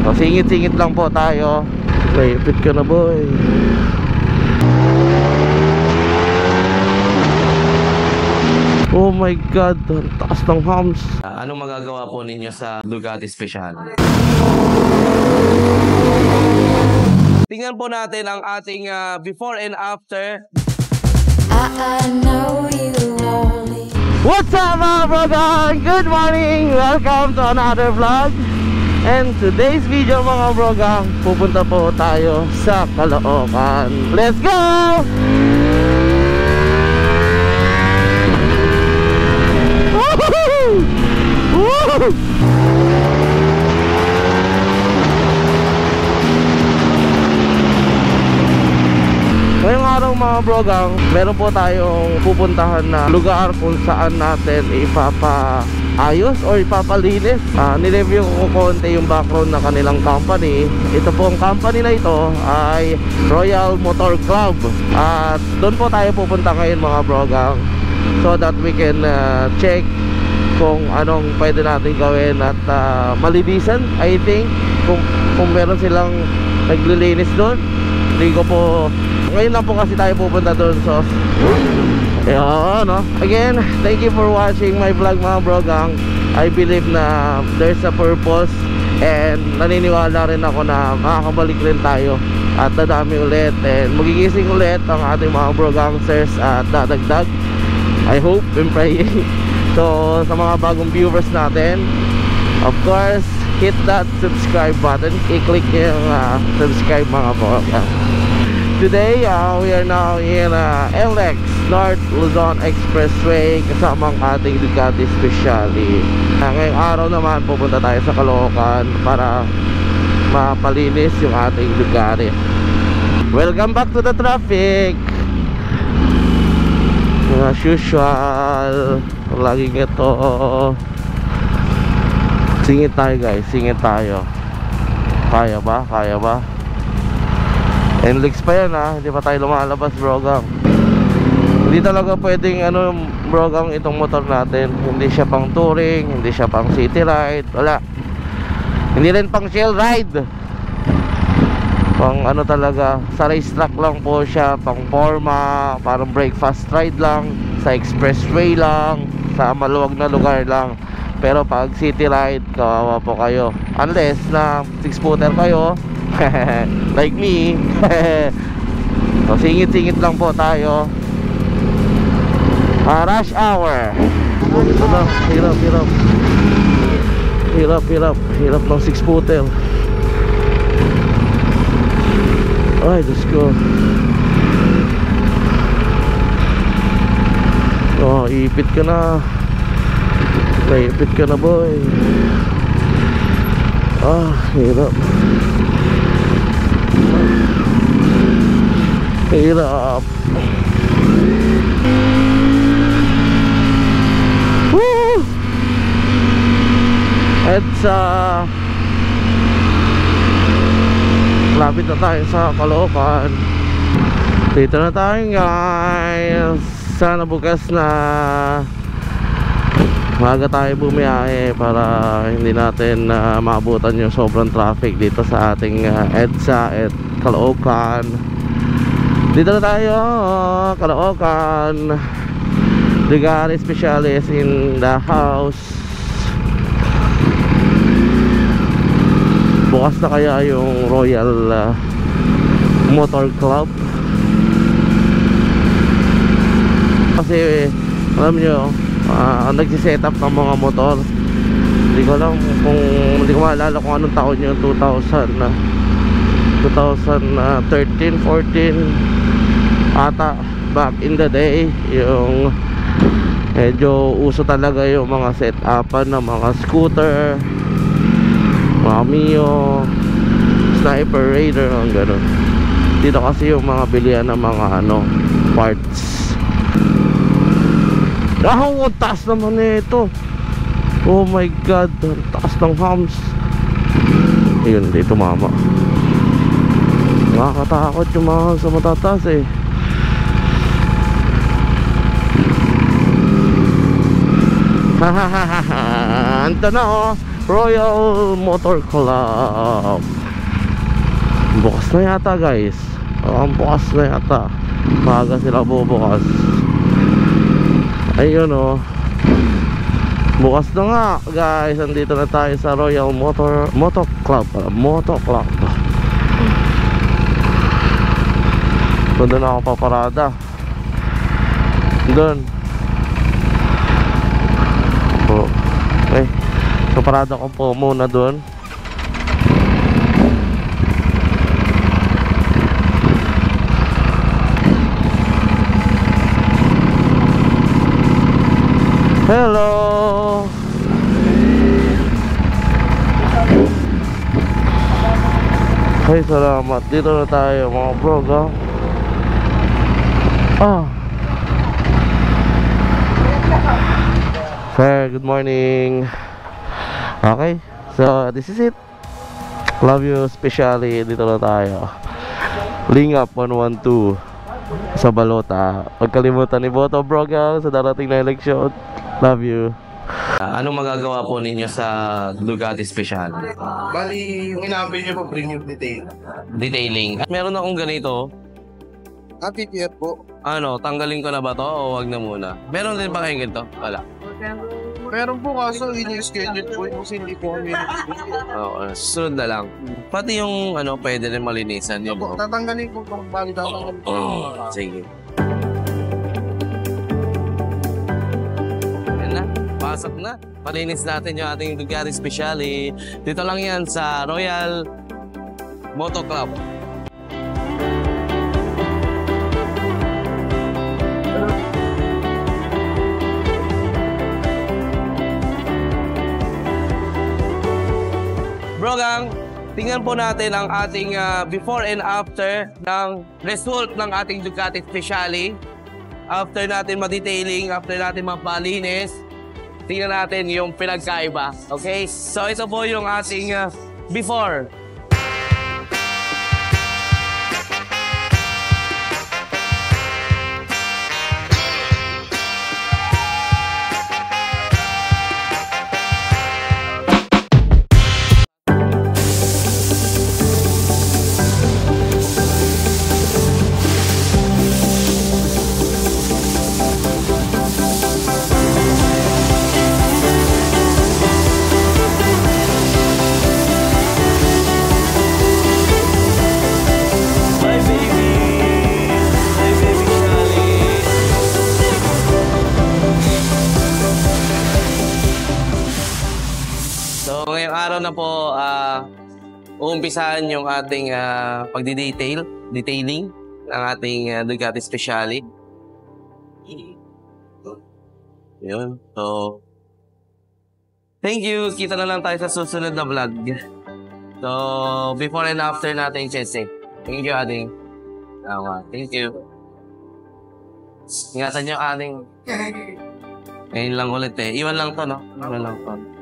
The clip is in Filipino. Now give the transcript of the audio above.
So singit-singit lang po tayo. Naipit ka na boy. Oh my god, ang taas ng hams. Anong magagawa po ninyo sa Ducati Speciale? Tingnan po natin ang ating before and after. What's up mga brogang? Good morning! Welcome to another vlog. And today's video mga brogang, pupunta po tayo sa Caloocan. Let's go! Ngayong araw mga brogang, meron po tayong pupuntahan na lugar kung saan natin ipapaayos o ipapalinis. Nireview ko konti yung background na kanilang company. Ito po ang company na ito ay Royal Motor Club. At doon po tayo pupunta ngayon mga brogang, so that we can check kung anong pwede natin gawin at malinisan. I think kung meron silang naglilinis doon. Hindi ko po, ngayon lang po kasi tayo pupunta doon. So no? Again, thank you for watching my vlog mga brogang. I believe na there's a purpose, and naniniwala rin ako na makakabalik rin tayo at dadami ulit and magigising ulit ang ating mga brogangsters at dadagdag. I hope and pray. So sa mga bagong viewers natin, of course, hit that subscribe button. I-click yung subscribe mga brogang. Today we are now in LX North Luzon Expressway kasama ang ating Ducati Speciale. Ngayong araw naman pupunta tayo sa Caloocan para mapalinis yung ating Ducati. Welcome back to the traffic. As usual, laging ito. Singit tayo guys, singit tayo. Kaya ba? Kaya ba? NLEX pa yan hindi pa tayo lumalabas brogang. Hindi talaga pwedeng brogang itong motor natin. Hindi siya pang touring, hindi siya pang city ride, wala. Hindi rin pang shell ride. Pang talaga, sa racetrack lang po siya, pang forma, parang breakfast ride lang, sa expressway lang, sa maluwag na lugar lang. Pero pag city ride, kawawa po kayo. Unless na 6-footer kayo, like me. So singit-singit lang po tayo. Rush hour. Ito na, hirap ng 6-footer. Ay, Diyos ko. Oh, ipit ka na. Naipit ka na boy. Hirap. Hirap. Woo! It's lapit na tayo sa Caloocan. Dito na tayo guys. Sana bukas na maaga tayo bumiyahe para hindi natin maabutan yung sobrang traffic dito sa ating EDSA at Caloocan. Dito na tayo, Caloocan. Ducati Speciale is in the house. Bukas na kaya yung Royal Motor Club? Kasi alam nyo, nagsiset up ng mga motor. Hindi ko alam kung, hindi ko maalala kung anong taon yun. 2013, 14 ata, back in the day. Yung medyo uso talaga yung mga set upan ng mga scooter, mga Mio, Sniper, Raider, ang gano'n. Dito kasi yung mga bilihan ng mga parts. Ang taas naman nito. Oh my god, ang taas ng hams. Ayun, dito mama. Nakakatakot yung mga sa matataas eh. Anta na Royal Motor Club. Bukas na yata guys. Bukas na yata. Maaga sila bubukas. Ayun oh. Bukas na nga guys. Andito na tayo sa Royal Motor Club. Motor Club. So doon ako paparada. Doon. Oh. Okay. So parada ko po muna doon. Hello. Ay, salamat. Dito na tayo mga bro. Sir, good morning. Okay, so this is it. Love you, especially dito na tayo. Lingap 112 sa Balota. Huwag kalimutan ni Boto Brogang sa darating na eleksyon. Love you. Anong magagawa po ninyo sa Ducati Special? Bali, yung inaabay niyo po, premium Detailing. At meron akong ganito. PPF po. Ano, tanggalin ko na ba to o wag na muna? Meron din ba kayong ganito? Wala. Meron po kaso, ini-schedule po yung hindi po kami. Oo, susunod na lang. Pati yung ano, pwede rin malinisan yun. Tatanggalin ko kung bali tatanggalin po. Sige. Yan na, pasok na. Malinis natin yung ating Ducati Speciale. Dito lang yan sa Royal Motor Club. Brogang, tingnan po natin ang ating before and after ng result ng ating Ducati Speciale. After natin ma-detailing, after natin mapalinis, tingnan natin yung pinagkaiba. Okay? So ito po yung ating before. So ngayong araw na po, uumpisahan yung ating detailing ng ating Ducati Speciale. Yun. So, thank you. Kita na lang tayo sa susunod na vlog. So, before and after natin, Chelsea. Thank you, Ading. Thank you. Ingatan nyo, Ading. Ngayon lang ulit eh. Iwan lang to, no? Iwan lang to.